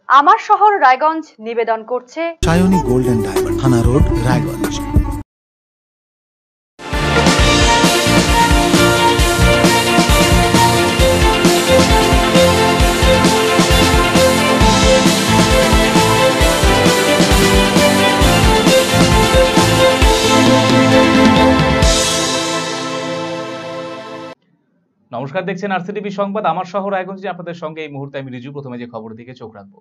আমার শহর রায়গঞ্জ নিবেদন করছে সায়নী গোল্ড এন্ড ডায়মন্ড, থানা রোড, রায়গঞ্জ। নমস্কার, দেখছেন আরসিটিভি সংবাদ আমার শহর রায়গঞ্জ। আপনাদের সঙ্গে এই মুহূর্তে আমি রিজু। প্রথমে যে খবরের দিকে চোখ রাখবো,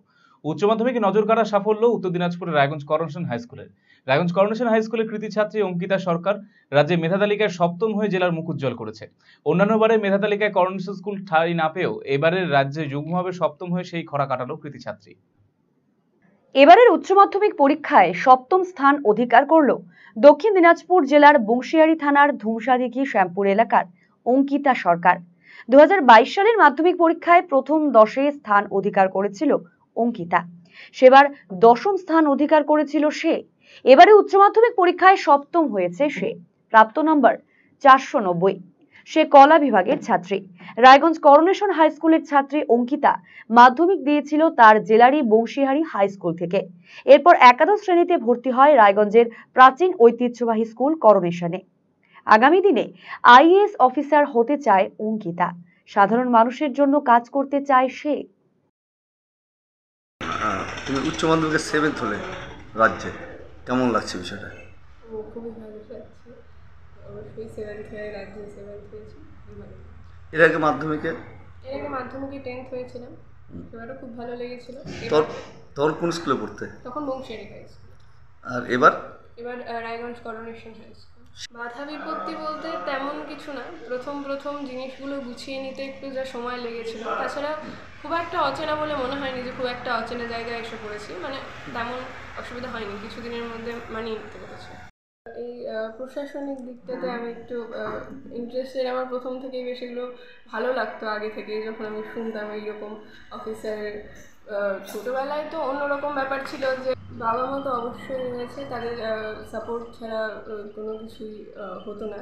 উচ্চ মাধ্যমিকে নজর কাড়া সাফল্য উত্তর দিনাজপুরের রায়গঞ্জ করোনেশন হাই স্কুলের। রায়গঞ্জ করোনেশন হাই স্কুলের কৃতি ছাত্রী অঙ্কিতা সরকার রাজ্যে মেধা তালিকায় সপ্তম হয়ে জেলার মুখ উজ্জ্বল করেছে। অন্যান্য বারে মেধা তালিকায় করোনেশন স্কুল ঠাঁই না পেয়েও এবারের রাজ্যে যুগ্মভাবে সপ্তম হয়ে সেই খরা কাটালো কৃতি ছাত্রী। এবারের উচ্চ মাধ্যমিক পরীক্ষায় সপ্তম স্থান অধিকার করল দক্ষিণ দিনাজপুর জেলার বংশিয়ারি থানার ধুমসাদিঘি শ্যামপুর এলাকার অঙ্কিতা সরকার। 2022 সালের মাধ্যমিক পরীক্ষায় প্রথম 10-এ স্থান অধিকার করেছিল অঙ্কিতা। সেবার 10ম স্থান অধিকার করেছিল সে। এবারে উচ্চ মাধ্যমিক পরীক্ষায় সপ্তম হয়েছে সে। প্রাপ্ত নম্বর 490। সে কলা বিভাগের ছাত্রী। রায়গঞ্জ করোনেশন হাই স্কুলের ছাত্রী অঙ্কিতা মাধ্যমিক দিয়েছিল তার জেলারই বংশিহারি হাই স্কুল থেকে। এরপর একাদশ শ্রেণীতে ভর্তি হয় রায়গঞ্জের প্রাচীন ঐতিহ্যবাহী স্কুল করোনেশনে। আগামী দিনে আইএএস অফিসার হতে চায় অঙ্কিতা। সাধারণ মানুষের জন্য কাজ করতে চায় সে। তুমি উচ্চ মাধ্যমিকে 7th হলে রাজ্যে, কেমন লাগছে বিষয়টা? খুবই ভালো লাগছে, অবশ্যই 7th হয়ে রাজ্যে 7th হয়েছি। এর আগে মাধ্যমিকে 10th হয়েছিলাম, এবারও খুব ভালো লেগেছিল। তোর কোন স্কুলে পড়তে? তখন বংশিয়ারি হাই স্কুল। আর এবার রায়গঞ্জ করোনেশন হাই স্কুল। বাধা বিপত্তি বলতে তেমন কিছু না, প্রথম জিনিসগুলো গুছিয়ে নিতে একটু যা সময় লেগেছিল, তাছাড়া খুব একটা অচেনা বলে মনে হয়নি যে খুব একটা অচেনা জায়গায় এসে পড়েছি, মানে তেমন অসুবিধা হয়নি, কিছুদিনের মধ্যে মানিয়ে নিতে পেরেছি। এই প্রশাসনিক দিকটাতে আমি একটু ইন্টারেস্টেড। আমার প্রথম থেকেই বেশ এগুলো ভালো লাগতো, আগে থেকেই যখন আমি শুনতাম এইরকম অফিসারের। ছোটোবেলায় তো অন্যরকম ব্যাপার ছিল যে বাবা মা তো অবশ্যই রয়েছে, তাদের সাপোর্ট ছাড়া কোনো কিছুই হতো না।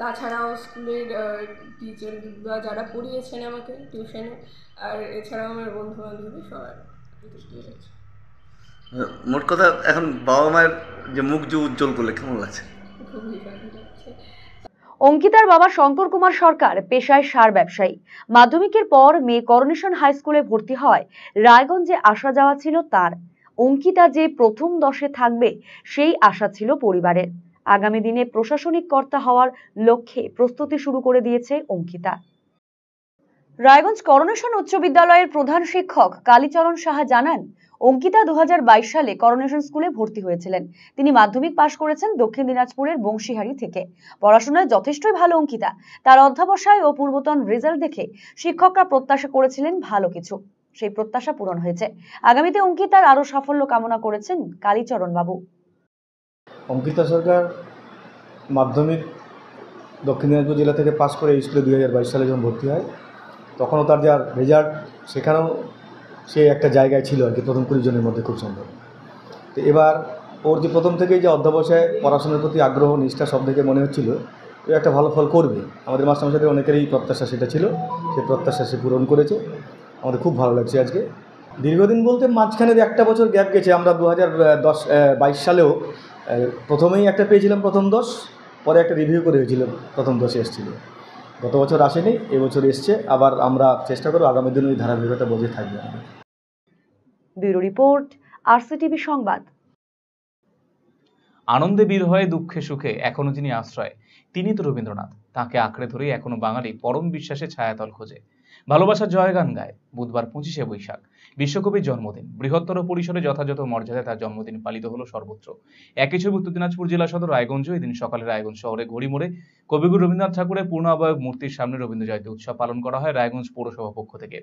তাছাড়াও স্কুলের টিচার বা যারা পড়িয়েছেন আমাকে টিউশনে, আর এছাড়াও আমার বন্ধু বান্ধবী সবার রয়েছে। মোট কথা এখন বাবা মায়ের যে মুখ যে উজ্জ্বল করলে কেমন লাগছে? খুবই ভালো লাগছে। অঙ্কিতার বাবা শঙ্কর কুমার সরকার পেশায় সার ব্যবসায়ী। মাধ্যমিকের পর মেয়ে করোনেশন হাই স্কুলে ভর্তি হয়। রায়গঞ্জে আসা যাওয়া ছিল তার। অঙ্কিতা যে প্রথম 10-এ থাকবে সেই আশা ছিল পরিবারের। আগামী দিনে প্রশাসনিক কর্তা হওয়ার লক্ষ্যে প্রস্তুতি শুরু করে দিয়েছে অঙ্কিতা। রায়গঞ্জ করোনেশন উচ্চ বিদ্যালয়ের প্রধান শিক্ষক কালীচরণ সাহা জানান, অঙ্কিতা 2022 সালে করোনেশন স্কুলে ভর্তি হয়েছিলেন। তিনি মাধ্যমিক পাশ করেছেন দক্ষিণ দিনাজপুরের বংশিহারি থেকে। পড়াশোনায় যথেষ্টই ভালো অঙ্কিতা। তার অধ্যাবসায় ও পূর্বতন রেজাল্ট দেখে শিক্ষকরা প্রত্যাশা করেছিলেন ভালো কিছু। সেই প্রত্যাশা পূরণ হয়েছে। আগামীতে অঙ্কিতার আরো সাফল্য কামনা করেছেন কালীচরণ বাবু। অঙ্কিতা সরকার মাধ্যমিক দক্ষিণ দিনাজপুর জেলা থেকে পাশ করে এই স্কুলে 2022 সালে যখন ভর্তি হয়, তখনও তার যা রেজাল্ট, সেখানেও সে একটা জায়গায় ছিল আর কি, প্রথম 20 জনের মধ্যে খুব সম্ভব। তো এবার ওর যে প্রথম থেকেই যে অধ্যবসায়, পড়াশোনার প্রতি আগ্রহ, নিষ্ঠা সব দেখে মনে হচ্ছিল ও একটা ভালো ফল করবে। আমাদের মাস্টারমশাইদের অনেকেরই প্রত্যাশা সেটা ছিল, সেই প্রত্যাশা সে পূরণ করেছে। আমাদের খুব ভালো লাগছে আজকে। দীর্ঘদিন বলতে মাঝখানে 1টা বছর গ্যাপ গেছে। আমরা 2022 সালেও প্রথমেই একটা পেয়েছিলাম প্রথম 10, পরে একটা রিভিউ করে হয়েছিল, প্রথম 10-এ এসেছিলো। গত বছর আসেনি, এবছর এসছে। আবার আমরা চেষ্টা করব আগামী দিনে ওই ধারাবাহিকতা বজায় থাকবে। ব্যুরো রিপোর্ট, আরসিটিভি সংবাদ। আনন্দে বীর হয়ে দুঃখে সুখে এখনো যিনি আশ্রয়, তিনি তো রবীন্দ্রনাথ। তাকে আঁকড়ে ধরেই এখনো বাঙালি পরম বিশ্বাসে ছায়াতল খোঁজে, ভালোবাসার জয়গান গায়। বুধবার 25শে বৈশাখ বিশ্বকবির জন্মদিন। বৃহত্তর পরিসরে যথাযথ মর্যাদায় তার জন্মদিন পালিত হলো সর্বত্র। একই ছবি উত্তর দিনাজপুর জেলা সদর রায়গঞ্জ। এদিন সকালে রায়গঞ্জ শহরে ঘড়িমোড়ে কবিগুরু রবীন্দ্রনাথ ঠাকুরের পূর্ণ অবয়ব মূর্তির সামনে রবীন্দ্র জয়ন্তী উৎসব পালন করা হয় রায়গঞ্জ পৌরসভা পক্ষ থেকে।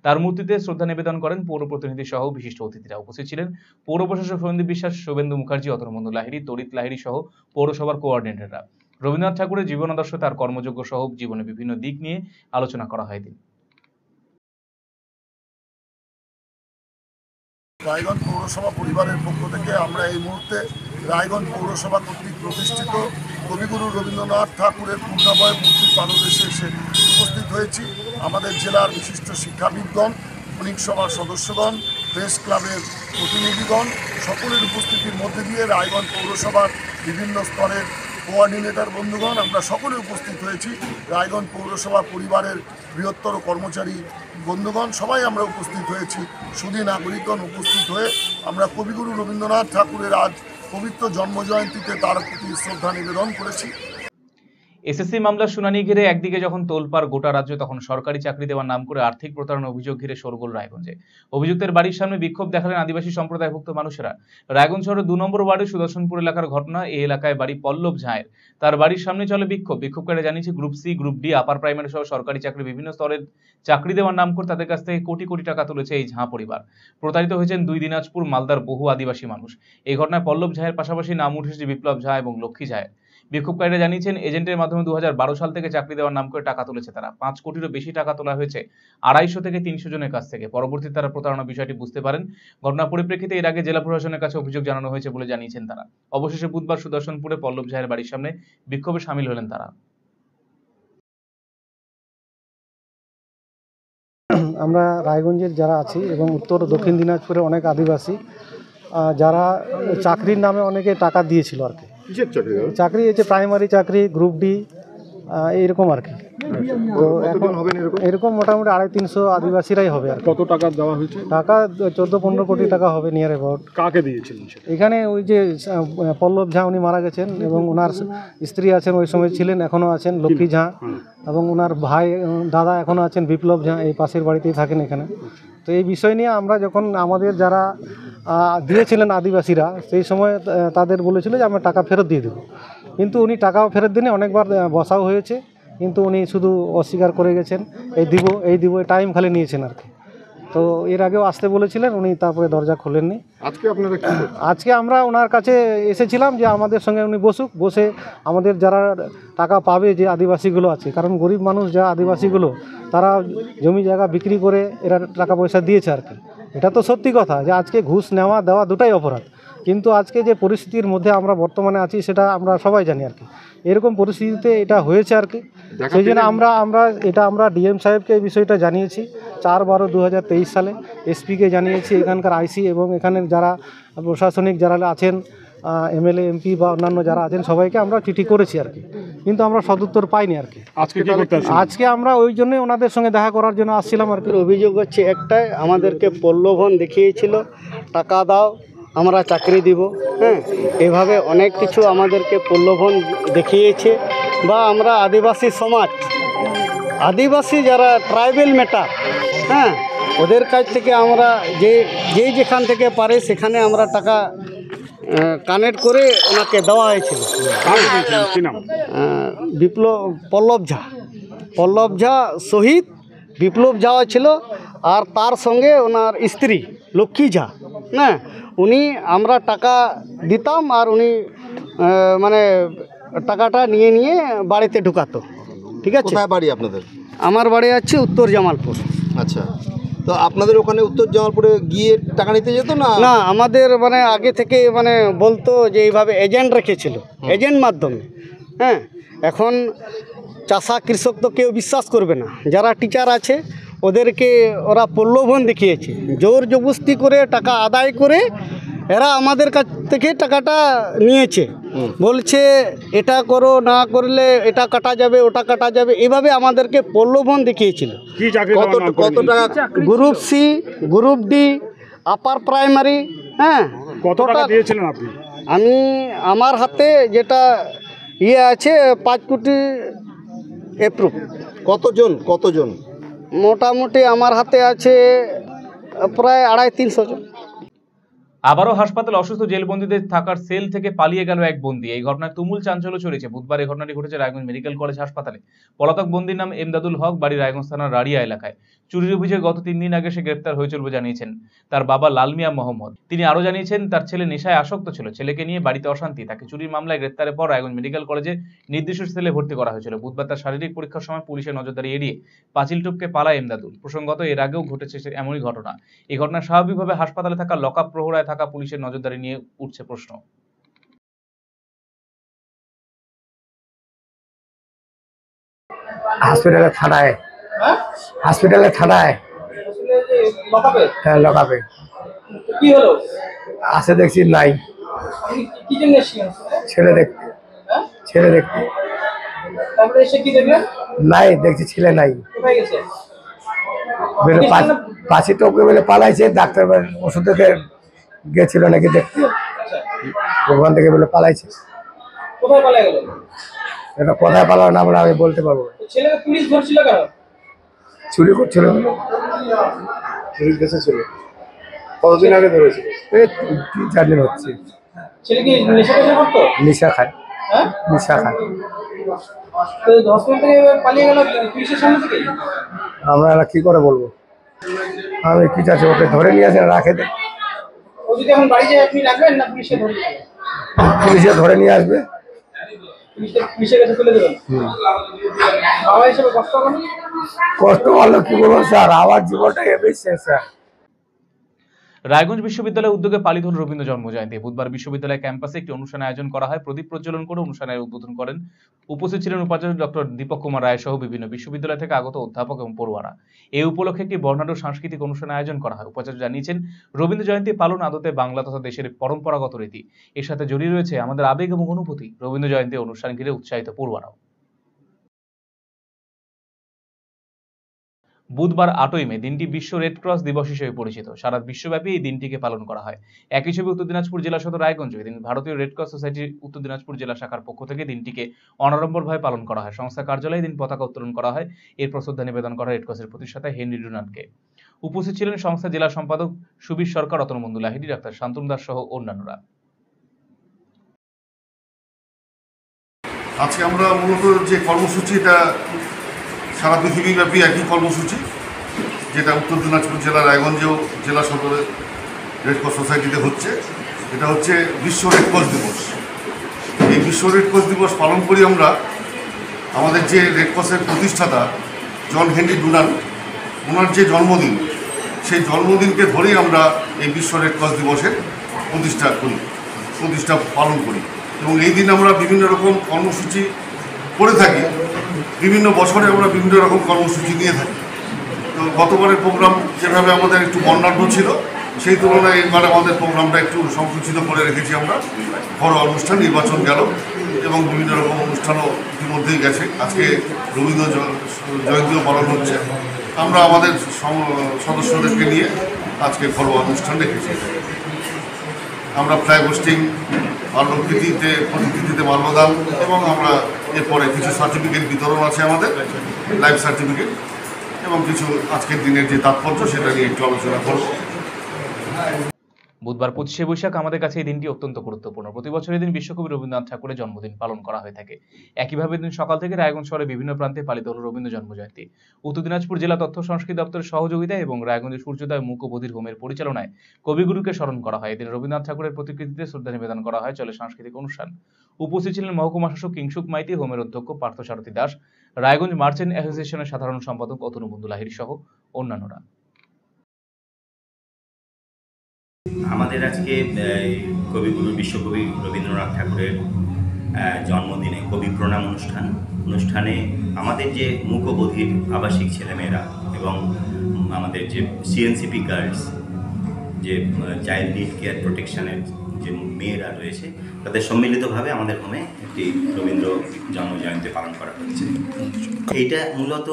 তার মূর্তিতে শ্রদ্ধা নিবেদন করেন পৌর প্রতিনিধি সহ বিশিষ্ট অতিথিরা। উপস্থিত ছিলেন পৌর প্রশাসক সন্দীপ বিশ্বাস, শুভেন্দু মুখার্জি, অতর্মন্দ লাহিড়ী, তড়িৎ লাহিড়ী সহ পৌরসভার কোঅর্ডিনেটররা। রবীন্দ্রনাথ ঠাকুরের জীবন আদর্শ, তার কর্মযোগ্য সহ জীবনের বিভিন্ন দিক নিয়ে আলোচনা করা হয়। দিন রায়গঞ্জ পৌরসভা পরিবারের পক্ষ থেকে আমরা এই মুহূর্তে রায়গঞ্জ পৌরসভা কর্তৃক প্রতিষ্ঠিত কবিগুরু রবীন্দ্রনাথ ঠাকুরের পূর্ণাবয় মূর্তির পাদদেশে এসে উপস্থিত হয়েছি। আমাদের জেলার বিশিষ্ট শিক্ষাবিদগণ, মানিক সভার সদস্যগণ, প্রেস ক্লাবের প্রতিনিধিগণ সকলের উপস্থিতির মধ্যে দিয়ে রায়গঞ্জ পৌরসভার বিভিন্ন স্তরের কোঅর্ডিনেটর বন্ধুগণ আমরা সকলে উপস্থিত হয়েছি। রায়গঞ্জ পৌরসভা পরিবারের বৃহত্তর কর্মচারী বন্ধুগণ সবাই আমরা উপস্থিত হয়েছি। সুধী নাগরিকগণ উপস্থিত হয়ে আমরা কবিগুরু রবীন্দ্রনাথ ঠাকুরের আজ পবিত্র জন্মজয়ন্তীতে তার প্রতি শ্রদ্ধা নিবেদন করেছি। এসএসসি মামলার শুনানি ঘিরে একদিকে যখন তোলপাড় গোটা রাজ্য, তখন সরকারি চাকরি দেওয়ার নাম করে আর্থিক প্রতারণা অভিযোগ ঘিরে শোরগোল রায়গঞ্জে। অভিযুক্তের বাড়ির সামনে বিক্ষোভ দেখালেন আদিবাসী সম্প্রদায়ভুক্ত মানুষেরা। রায়গঞ্জ শহরের 2 নম্বর ওয়ার্ডের সুদর্শনপুর এলাকার ঘটনা। এই এলাকায় বাড়ি পল্লব ঝায়ের। তার বাড়ির সামনে চলে বিক্ষোভ। বিক্ষোভকারীরা জানিয়েছে group C, group D, upper primary সহ সরকারি চাকরি বিভিন্ন স্তরের চাকরি দেওয়ার নাম করে তাদের কাছ থেকে কোটি কোটি টাকা তুলেছে এই ঝাঁ পরিবার। প্রতারিত হয়েছেন 2 দিনাজপুর মালদার বহু আদিবাসী মানুষ। এই ঘটনায় পল্লব ঝায়ের পাশাপাশি নাম উঠেছে বিপ্লব ঝা এবং লক্ষ্মী ঝায়ের। বিক্ষোভকারীরা জানিয়েছেন এজেন্টের মাধ্যমে 2012 সাল থেকে চাকরি দেওয়ার নাম করে টাকা তুলেছে তারা। 5 কোটিরও বেশি টাকা তোলা হয়েছে 250 থেকে 300 জনের কাছ থেকে। পরবর্তীতে তারা প্রতারণার বিষয়টি বুঝতে পারেন। ঘটনার পরিপ্রেক্ষিতে এর আগে জেলা প্রশাসনের কাছে অভিযোগ জানানো হয়েছে বলে জানিয়েছেন তারা। অবশেষে বুধবার সুদর্শনপুরে পল্লব ঝায়ের বাড়ির সামনে বিক্ষোভে শামিল হলেন তারা। আমরা রায়গঞ্জের যারা আছি এবং উত্তর দক্ষিণ দিনাজপুরে অনেক আদিবাসী যারা চাকরির নামে অনেকে টাকা দিয়েছিল আর কি। চাকরি হচ্ছে প্রাইমারি চাকরি, গ্রুপ ডি, এইরকম আর কি। তো এখন এরকম মোটামুটি 250-300 আদিবাসীরাই হবে আর। কত টাকা দেওয়া হয়েছে? টাকা 14-15 কোটি টাকা হবে নিয়ার অ্যাবাউট। কাকে দিয়েছিলেন? এখানে ওই যে পল্লব ঝা উনি মারা গেছেন এবং ওনার স্ত্রী আছেন, ওই সময় ছিলেন, এখনও আছেন লক্ষ্মী ঝা, এবং ওনার ভাই দাদা এখনও আছেন বিপ্লব ঝা, এই পাশের বাড়িতেই থাকেন এখানে। তো এই বিষয় নিয়ে আমরা যখন আমাদের যারা দিয়েছিলেন আদিবাসীরা, সেই সময় তাদের বলেছিল যে আমরা টাকা ফেরত দিয়ে দেবো, কিন্তু উনি টাকাও ফেরত দিনে অনেকবার বসাও হয়েছে, কিন্তু উনি শুধু অস্বীকার করে গেছেন। এই দিব টাইম খালি নিয়েছেন আর কি। তো এর আগেও আসতে বলেছিলেন উনি, তারপরে দরজা খোলেননি। আজকে আমরা ওনার কাছে এসেছিলাম যে আমাদের সঙ্গে উনি বসে আমাদের যারা টাকা পাবে যে আদিবাসীগুলো আছে, কারণ গরিব মানুষ যা আদিবাসীগুলো, তারা জমি জায়গা বিক্রি করে এরা টাকা পয়সা দিয়েছে আর কি। এটা তো সত্যি কথা যে আজকে ঘুষ নেওয়া দেওয়া দুটাই অপরাধ, কিন্তু আজকে যে পরিস্থিতির মধ্যে আমরা বর্তমানে আছি সেটা আমরা সবাই জানি আর কি। এরকম পরিস্থিতিতে এটা হয়েছে আর কি। সেই জন্য আমরা ডিএম সাহেবকে এই বিষয়টা জানিয়েছি 4/12/2023 সালে, এসপিকে জানিয়েছি, এখানকার আইসি এবং এখানে যারা প্রশাসনিক যারা আছেন, এমএলএ এমপি বা অন্যান্য যারা আছেন সবাইকে আমরা চিঠি করেছি আর কি, কিন্তু আমরা সদুত্তর পাইনি আর কি। আজকে আমরা ওই জন্যই ওনাদের সঙ্গে দেখা করার জন্য আসছিলাম আর কি। অভিযোগ হচ্ছে একটাই, আমাদেরকে প্রলোভন দেখিয়েছিল, টাকা দাও আমরা চাকরি দিব, হ্যাঁ, এভাবে অনেক কিছু আমাদেরকে প্রলোভন দেখিয়েছে। বা আমরা আদিবাসী সমাজ, আদিবাসী যারা ট্রাইবেল ম্যাটার, হ্যাঁ, ওদের কাছ থেকে আমরা যেখান থেকে পারে সেখানে আমরা টাকা কানেক্ট করে ওনাকে দেওয়া হয়েছিল। পল্লব ঝা শহীদ বিপ্লব ঝা ছিল, আর তার সঙ্গে ওনার স্ত্রী লক্ষ্মী ঝা, না, আমরা টাকা দিতাম আর উনি মানে টাকাটা নিয়ে বাড়িতে ঢুকাতো। ঠিক আছে। কোথায় বাড়ি আপনাদের? আমার বাড়ি আছে উত্তর জামালপুর। আচ্ছা, তো আপনাদের ওখানে উত্তর জামালপুরে গিয়ে টাকা নিতে যেত না? না, আমাদের মানে আগে থেকে মানে বলতো যে এইভাবে এজেন্ট রেখেছিল, এজেন্ট মাধ্যমে। হ্যাঁ, এখন চাষা কৃষক তো কেউ বিশ্বাস করবে না, যারা টিচার আছে ওদেরকে ওরা প্রলোভন দেখিয়েছে, জোর জবরদস্তি করে টাকা আদায় করে এরা আমাদের কাছ থেকে টাকাটা নিয়েছে। বলছে এটা করো, না করলে এটা কাটা যাবে, ওটা কাটা যাবে, এভাবে আমাদেরকে প্রলোভন দেখিয়েছিল। কত টাকা? Group C, group D, upper primary. হ্যাঁ, কত টাকা দিয়েছিলেন আপনি? আমি আমার হাতে যেটা আছে 5 কোটি অ্যাপ্রুভ। কতজন? মোটামুটি আমার হাতে আছে প্রায় 250-300 জন। আবারও হাসপাতালে অসুস্থ জেলবন্দীদের থাকার সেল থেকে পালিয়ে গেল এক বন্দী। এই ঘটনায় তুমুল চাঞ্চল্য ছড়িয়েছে। বুধবার এই ঘটনাটি ঘটেছে রায়গঞ্জ মেডিকেল কলেজ হাসপাতালে। পলাতক বন্দীর নাম এমদাদুল হক, বাড়ি রায়গঞ্জ থানার রাড়িয়া এলাকায়। চুরির অভিযোগে গত 3 দিন আগে সে গ্রেপ্তার হয়েছিল বলে জানিয়েছেন তার বাবা লাল মিয়া মোহাম্মদ। তিনি আরও জানিয়েছেন তার ছেলে নেশায় আসক্ত ছিল, ছেলেকে নিয়ে বাড়িতে অশান্তি। তাকে চুরির মামলায় গ্রেপ্তারের পর রায়গঞ্জ মেডিকেল কলেজে নির্দিষ্ট সেলে ভর্তি করা হয়েছিল। বুধবার তার শারীরিক পরীক্ষার সময় পুলিশের নজরদারি এড়িয়ে পাঁচিল টপকে পালায় এমদাদুল। প্রসঙ্গত এর আগেও ঘটেছে এমনই ঘটনা। এই ঘটনা স্বাভাবিকভাবে হাসপাতালে থাকা লকআপ প্রহরায় থাকা পুলিশের নজরদারি নিয়ে উঠছে প্রশ্ন। হসপিটালে থানায় হ্যাঁ, লকআপে। কি হলো? আসে দেখছি নাই, আপনি কি জন্য এসেছিলেন? ছেলে দেখতে, হ্যাঁ? ছেলে দেখতে তারপরে এসে কি দেখলেন? নাই, দেখছি ছেলে নাই। কোথায় গেছে? বেলে পাশে টোকে বেলে পালাইছে, ডাক্তার ওষুধ দিতে গেছিল নাকি দেখতে, ওখান থেকে বলে পালাইছে। কোথায় পালিয়ে গেল? এটা কোথায় পালানো না বলে আমি বলতে পারবো না। ছেলেকে পুলিশ ধরছিল কেন? চুরি করছিল, চুরির কেসে ছিল। কতদিন আগে ধরেছে? এই 3-4 দিন হচ্ছে। ছেলে কি নেশা করতো? নেশা খায়, হ্যাঁ নেশা খায়। তো হসপিটাল থেকে পালিয়ে গেল পুলিশের সামনে থেকে? আমরা কি করে বলবো, আমি কি চাচ্ছি ওকে ধরে নিয়ে আসেন, রাখে দেন। ও যদি এখন বাড়ি যায় আপনি রাখবেন না পুলিশে ধরে নেবেন? পুলিশে ধরে নিয়ে আসবে, পুলিশের কাছে তুলে দেবেন। বাবা হিসেবে কষ্ট হবে না? কষ্ট হলো কি বলবো স্যার, আমার জীবনটা এমনি শেষ স্যার। রায়গঞ্জ বিশ্ববিদ্যালয়ের উদ্যোগে পালিত হল রবীন্দ্র জন্মজয়ন্তী। বুধবার বিশ্ববিদ্যালয় ক্যাম্পাসে একটি অনুষ্ঠানের আয়োজন করা হয়। প্রদীপ প্রজ্বলন করে অনুষ্ঠানের উদ্বোধন করেন। উপস্থিত ছিলেন উপাচার্য ডক্টর দীপক কুমার রায় সহ বিভিন্ন বিশ্ববিদ্যালয় থেকে আগত অধ্যাপক এবং পড়ুয়ারা। এই উপলক্ষে একটি বর্ণাঢ্য সাংস্কৃতিক অনুষ্ঠানের আয়োজন করা হয়। উপাচার্য জানিয়েছেন, রবীন্দ্র জয়ন্তী পালন আদতে বাংলা তথা দেশের পরম্পরাগত রীতি। এর সাথে জড়িয়ে রয়েছে আমাদের আবেগ এবং অনুভূতি। রবীন্দ্র জয়ন্তী অনুষ্ঠান ঘিরে উৎসাহিত পড়ুয়ারাও। বুধবার 8ই মে দিনটি বিশ্ব রেড ক্রস দিবস হিসেবে পরিচিত। সারা বিশ্বব্যাপী এই দিনটিকে পালন করা হয়। একই ছবি উত্তর দিনাজপুর জেলা সদর রায়গঞ্জ এদিন ভারতীয় রেড ক্রস সোসাইটির উত্তর দিনাজপুর জেলা শাখার পক্ষ থেকে দিনটিকে অনাড়ম্বরভাবে পালন করা হয়। সংস্থা কার্যালয়ে দিন পতাকা উত্তোলন করা হয়। এরপর শ্রদ্ধা নিবেদন করা হয় রেড ক্রসের প্রতিষ্ঠাতা হেনরি ডুনানকে। উপস্থিত ছিলেন সংস্থা জেলা সম্পাদক সুবীর সরকার, রতন বন্ধু লাহিড়ী, ডাক্তার শান্তনু দাস সহ অন্যান্যরা। আজকে আমরা মূলত যে কর্মসূচি, এটা সারা পৃথিবীব্যাপী একই কর্মসূচি, যেটা উত্তর দিনাজপুর জেলার রায়গঞ্জেও জেলা সদরে রেড ক্রস সোসাইটিতে হচ্ছে। এটা হচ্ছে বিশ্ব রেড ক্রস দিবস। এই বিশ্ব রেড ক্রস দিবস পালন করি আমরা আমাদের যে রেড ক্রসের প্রতিষ্ঠাতা জন হেনরি ডুনান, ওনার যে জন্মদিন, সেই জন্মদিনকে ধরেই আমরা এই বিশ্ব রেড ক্রস দিবসের প্রতিষ্ঠা পালন করি। এবং এই দিন আমরা বিভিন্ন রকম কর্মসূচি করে থাকি। বিভিন্ন বছরে আমরা বিভিন্ন রকম কর্মসূচি নিয়ে থাকি। তো গতবারের প্রোগ্রাম যেভাবে আমাদের একটু বর্ণাঢ্য ছিল, সেই তুলনায় এবার আমাদের প্রোগ্রামটা একটু সংকুচিত করে রেখেছি আমরা। বড় অনুষ্ঠান, নির্বাচন গেল এবং বিভিন্ন রকম অনুষ্ঠানও ইতিমধ্যেই গেছে। আজকে রবীন্দ্র জয়ন্তীও পালন হচ্ছে। আমরা আমাদের সদস্যদেরকে নিয়ে আজকে ঘরোয়া অনুষ্ঠান রেখেছি। আমরা ফ্ল্যাগ হোস্টিং, প্রতিকৃতিতে মাল্যদান এবং আমরা এরপরে কিছু সার্টিফিকেট বিতরণ আছে আমাদের, লাইফ সার্টিফিকেট, এবং কিছু আজকের দিনের যে তাৎপর্য সেটা নিয়ে একটু আলোচনা করব। বুধবার 25শে বৈশাখ আমাদের কাছে এই দিনটি অত্যন্ত গুরুত্বপূর্ণ। প্রতি বছর এই দিন বিশ্বকবি রবীন্দ্রনাথ ঠাকুরের জন্মদিন পালন করা হয়ে থাকে। একইভাবে দিন সকাল থেকে রায়গঞ্জ শহরের বিভিন্ন প্রান্তে পালিত হল রবীন্দ্র জন্মজয়ন্তী। উত্তর দিনাজপুর জেলা তথ্য সংস্কৃতি দপ্তরের সহযোগিতায় এবং রায়গঞ্জের সূর্যোদয় মূক ও বধির হোমের পরিচালনায় কবিগুরুকে স্মরণ করা হয়। এদিন রবীন্দ্রনাথ ঠাকুরের প্রতিকৃতিতে শ্রদ্ধা নিবেদন করা হয়, চলে সাংস্কৃতিক অনুষ্ঠান। উপস্থিত ছিলেন মহকুমা শাসক কিংসুক মাইতি, হোমের অধ্যক্ষ পার্থসারথী দাস, রায়গঞ্জ মার্চেন্ট অ্যাসোসিয়েশনের সাধারণ সম্পাদক অতনু বন্ধু লাহিড়ী সহ অন্যান্যরা। আমাদের আজকে কবিগুরু বিশ্বকবি রবীন্দ্রনাথ ঠাকুরের জন্মদিনে কবি প্রণাম অনুষ্ঠানে আমাদের যে মূকবধির আবাসিক ছেলেমেয়েরা এবং আমাদের যে সিএনসিপি গার্লস, যে চাইল্ড নিড কেয়ার প্রোটেকশনের যে মেয়েরা রয়েছে, তাদের সম্মিলিতভাবে আমাদের হোমে একটি রবীন্দ্র জন্মজয়ন্তী পালন করা হচ্ছে। এইটা মূলত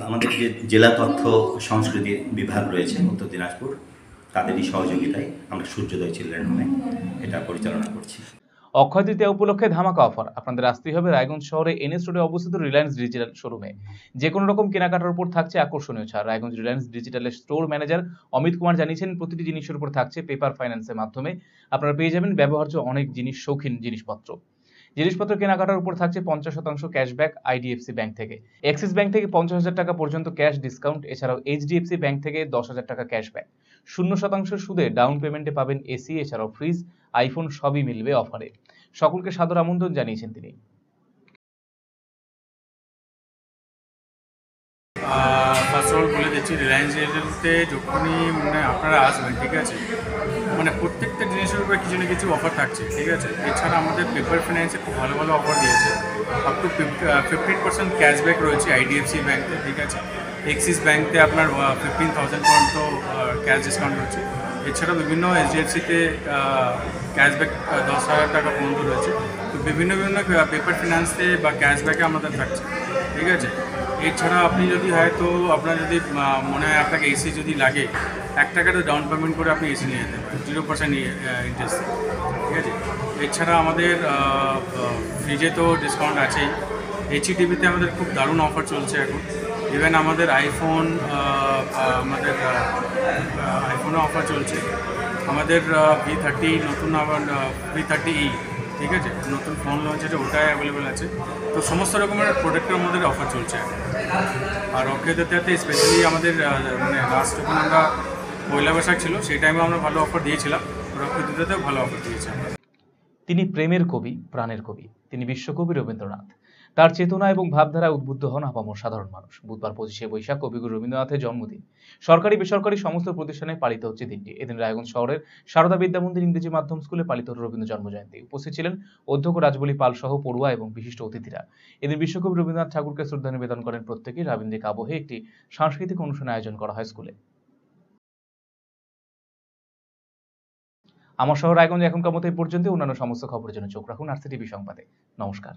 আমাদের যে জেলা তথ্য সংস্কৃতি বিভাগ রয়েছে উত্তর দিনাজপুর, তাদেরই সহযোগিতায় আমরা সূর্যোদয় চিলড্রেন হোমে এটা পরিচালনা করছি। অক্ষয় তৃতীয়া উপলক্ষে ধামাকা অফার। আপনাদের আসতেই হবে রায়গঞ্জ শহরে এনএস রোডে অবস্থিত রিলায়েন্স ডিজিটাল শোরুমে। যে কোনো রকম কেনাকাটার উপর থাকছে আকর্ষণীয় ছাড়। রায়গঞ্জ রিলায়েন্স ডিজিটালের স্টোর ম্যানেজার অমিত কুমার জানিয়েছেন, প্রতিটি জিনিসের উপর থাকছে পেপার ফাইন্যান্সের মাধ্যমে আপনারা পেয়ে যাবেন ব্যবহার্য অনেক শৌখিন জিনিসপত্র কেনাকাটার উপর থাকছে 50% ক্যাশব্যাক আইডিএফসি ব্যাংক থেকে। এক্সিস ব্যাংক থেকে 50,000 টাকা পর্যন্ত ক্যাশ ডিসকাউন্ট। এছাড়াও এইচডিএফসি ব্যাংক থেকে 10,000 টাকা ক্যাশব্যাক। 0% সুদে ডাউন পেমেন্টে পাবেন এসি, এছাড়াও ফ্রিজ, আইফোন সবই মিলবে অফারে। সকলকে সাদর আমন্ত্রণ জানিয়েছেন তিনি। ফার্স্ট অফ অল বলে দিচ্ছি, রিলায়েন্স ডিজিটালতে যখনই আপনারা আসবেন, ঠিক আছে, প্রত্যেকটা জিনিসের উপরে কিছু না কিছু অফার থাকছে, ঠিক আছে। এছাড়া আমাদের পেপার ফাইন্যান্সে খুব ভালো ভালো অফার দিয়েছে। আপ টু 15% ক্যাশব্যাক রয়েছে আইডিএফসি ব্যাংকে, ঠিক আছে। এক্সিস ব্যাংকে আপনার 15,000 পর্যন্ত ক্যাশ ডিসকাউন্ট রয়েছে। এছাড়া বিভিন্ন এইচডিএফসিতে ক্যাশব্যাক 10,000 টাকা পর্যন্ত রয়েছে। তো বিভিন্ন পেপার ফিনান্সে বা ক্যাশব্যাকে আমাদের থাকছে, ঠিক আছে। এছাড়া আপনি যদি হয়তো আপনার যদি মনে হয় আপনাকে এসি যদি লাগে, 1 টাকাটা ডাউন পেমেন্ট করে আপনি এসি নিয়ে যেতে পারেন 0% ইন্টারেস্ট, ঠিক আছে। এছাড়া আমাদের ফ্রিজে তো ডিসকাউন্ট আছেই। এইচইটিভিতে আমাদের খুব দারুণ অফার চলছে এখন। ইভেন আমাদের আইফোনে অফার চলছে। আমাদের V30 নতুন আবার V30e, ঠিক আছে, নতুন ফোন লঞ্চ আছে, ওটাই অ্যাভেলেবেল আছে। তো সমস্ত রকমের প্রোডাক্টের আমাদের অফার চলছে। আর অক্ষয় তৃতীয়াতে স্পেশালি আমাদের মানে লাস্ট যখন আমরা পয়লা বৈশাখ ছিল সেই টাইমে আমরা ভালো অফার দিয়েছিলাম, অক্ষয় তৃতীয়াতেও ভালো অফার দিয়েছি। তিনি প্রেমের কবি, প্রাণের কবি। তিনি বিশ্বকবি রবীন্দ্রনাথ। তার চেতনা এবং ভাবধারায় উদ্বুদ্ধ হন আপামর সাধারণ মানুষ। বুধবার 25শে বৈশাখ কবিগুরু রবীন্দ্রনাথের জন্মদিন। সরকারি বেসরকারি সমস্ত প্রতিষ্ঠানে পালিত হচ্ছে দিনটি। এদিন রায়গঞ্জ শহরের সারদা বিদ্যা মন্দির ইংরেজি মাধ্যম স্কুলে পালিত হল রবীন্দ্র জন্মজয়ন্তী। উপস্থিত ছিলেন অধ্যক্ষ রাজবলি পাল সহ পড়ুয়া এবং বিশিষ্ট অতিথিরা। এদিন বিশ্বকবি রবীন্দ্রনাথ ঠাকুরকে শ্রদ্ধা নিবেদন করেন প্রত্যেকেই। রাবীন্দ্রিক আবহে একটি সাংস্কৃতিক অনুষ্ঠানের আয়োজন করা হয় স্কুলে। আমার শহর রায়গঞ্জ এখনকার মতো এই পর্যন্ত। অন্যান্য সমস্ত খবরের জন্য চোখ রাখুন RCTV সংবাদে। নমস্কার।